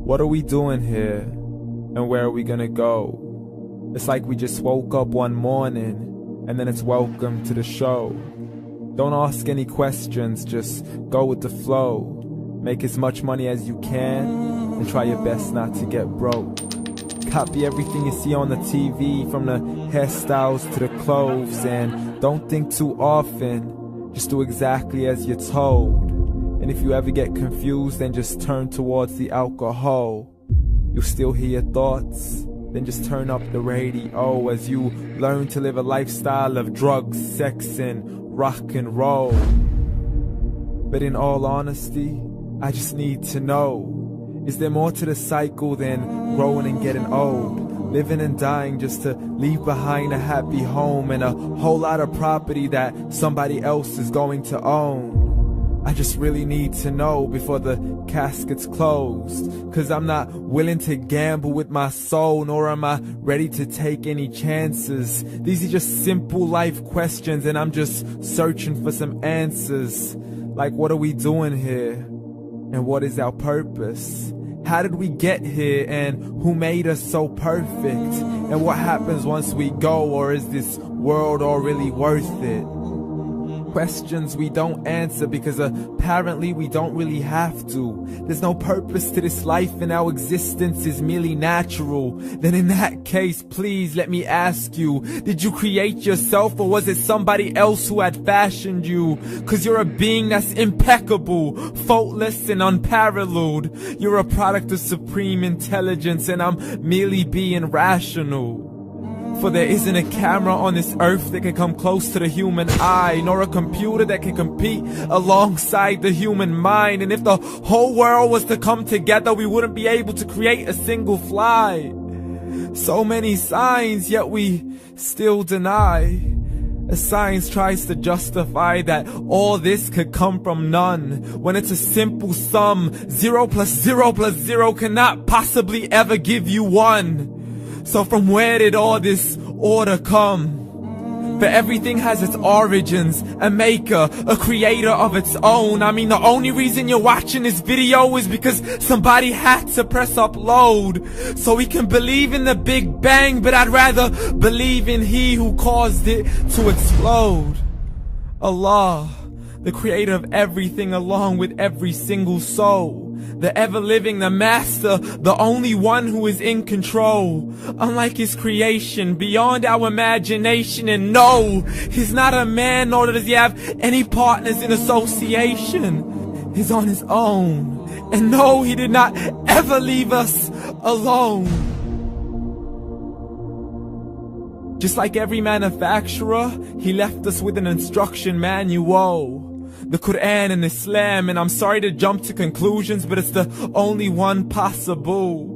What are we doing here? And where are we gonna go? It's like we just woke up one morning, and then it's welcome to the show. Don't ask any questions, just go with the flow. Make as much money as you can, and try your best not to get broke. Copy everything you see on the TV, from the hairstyles to the clothes, and don't think too often, just do exactly as you're told. And if you ever get confused, then just turn towards the alcohol. You'll still hear your thoughts, then just turn up the radio as you learn to live a lifestyle of drugs, sex, and rock and roll. But in all honesty, I just need to know, is there more to the cycle than growing and getting old? Living and dying just to leave behind a happy home and a whole lot of property that somebody else is going to own. I just really need to know before the casket's closed, 'cause I'm not willing to gamble with my soul, nor am I ready to take any chances. These are just simple life questions, and I'm just searching for some answers. Like, what are we doing here? And what is our purpose? How did we get here, and who made us so perfect? And what happens once we go, or is this world all really worth it? Questions we don't answer because apparently we don't really have to. There's no purpose to this life and our existence is merely natural. Then in that case, please let me ask you, did you create yourself, or was it somebody else who had fashioned you? 'Cause you're a being that's impeccable, faultless and unparalleled. You're a product of supreme intelligence, and I'm merely being rational. For there isn't a camera on this earth that can come close to the human eye, nor a computer that can compete alongside the human mind. And if the whole world was to come together, we wouldn't be able to create a single fly. So many signs, yet we still deny. As science tries to justify that all this could come from none, when it's a simple sum. 0 plus 0 plus 0 cannot possibly ever give you 1. So from where did all this order come? For everything has its origins, a maker, a creator of its own. I mean, the only reason you're watching this video is because somebody had to press upload. So we can believe in the Big Bang, but I'd rather believe in He who caused it to explode. Allah, the creator of everything along with every single soul. The ever-living, the master, the only one who is in control. Unlike his creation, beyond our imagination. And no, he's not a man, nor does he have any partners in association. He's on his own. And no, he did not ever leave us alone. Just like every manufacturer, he left us with an instruction manual. The Quran and Islam, and I'm sorry to jump to conclusions, but it's the only one possible.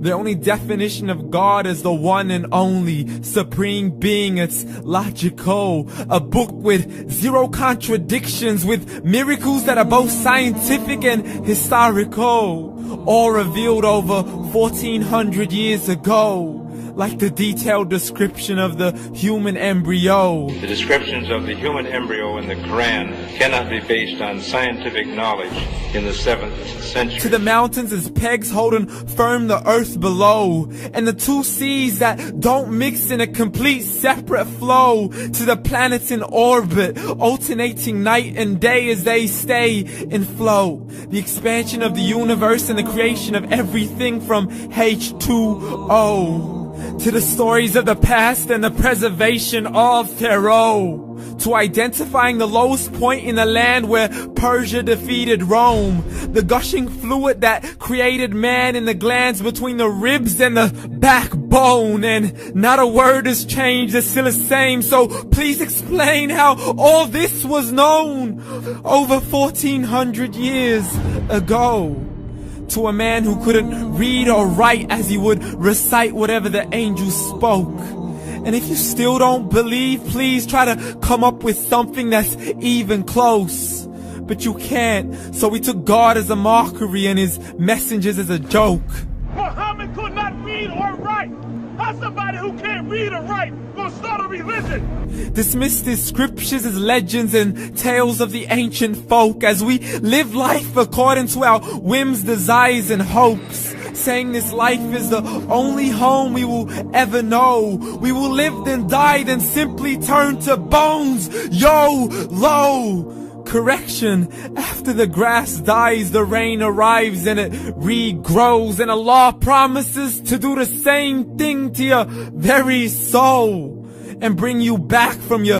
The only definition of God is the one and only supreme being. It's logical, a book with 0 contradictions, with miracles that are both scientific and historical, all revealed over 1400 years ago. Like the detailed description of the human embryo. The descriptions of the human embryo in the Quran cannot be based on scientific knowledge in the 7th century. To the mountains as pegs holding firm the earth below, and the 2 seas that don't mix in a complete separate flow. To the planets in orbit, alternating night and day as they stay in flow. The expansion of the universe and the creation of everything from H2O. To the stories of the past and the preservation of Pharaoh. To identifying the lowest point in the land where Persia defeated Rome. The gushing fluid that created man in the glands between the ribs and the backbone. And not a word has changed, it's still the same. So please explain how all this was known over 1400 years ago. To a man who couldn't read or write as he would recite whatever the angels spoke. And if you still don't believe, please try to come up with something that's even close. But you can't, so we took God as a mockery and his messengers as a joke. Muhammad could not read or write. How's somebody who can't read or write gonna start a religion? Dismissed his scriptures as legends and tales of the ancient folk as we live life according to our whims, desires, and hopes. saying this life is the only home we will ever know. We will live then die then simply turn to bones. YOLO! Correction, after the grass dies, the rain arrives and it regrows, and Allah promises to do the same thing to your very soul and bring you back from your